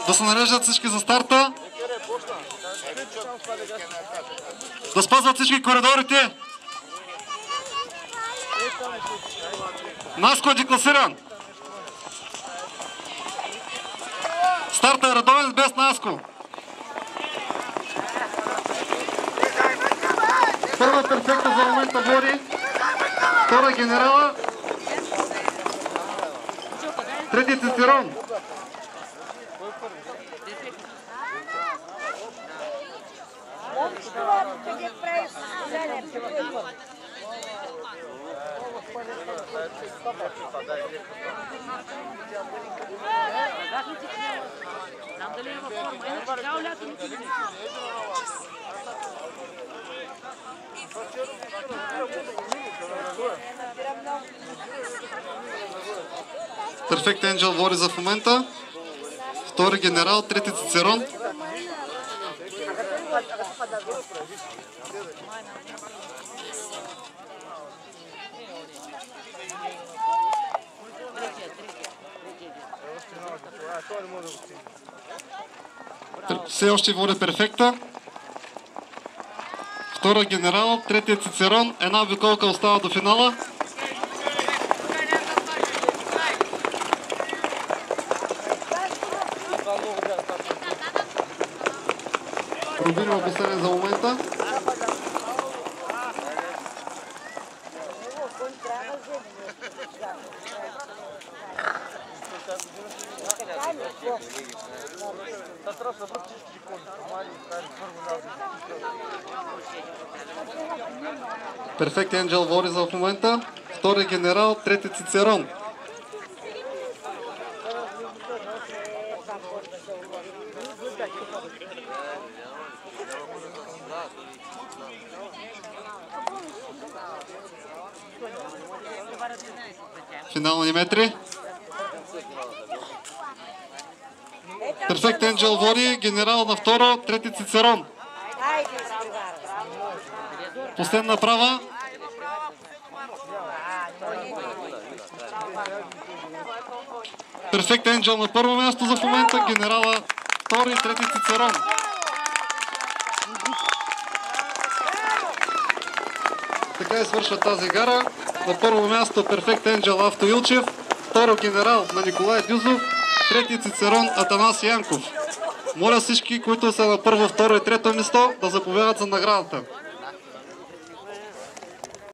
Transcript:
Да се нареждат всички за старта. Да спазват всички коридорите. Наско е декласиран. Старта е редовен без Наско. Първа перфекта за момента води. Втора генерала. Трети Цицерон. Перфект Енджел води за в момента. Втори генерал, трети Цицерон. Все още води перфекта. Втора генерал, третия Цицерон. Една обиколка остава до финала. Рубинова последен за момента. Перфект Енджел води за в момента. Втори генерал, трети Цицерон. Финални метри. Перфект Енджел води, генерал на второ, трети Цицерон. Последна права. Перфект Енджел на първо място за в момента, генерала втори, трети Цицерон. Така и свършва тази гара. На първо място Перфект Енджел Авто Илчев, второ генерал на Николай Дюзов, трети Цицерон Атанас Янков. Моля всички, които са на първо, второ и трето место, да заповядат за наградата.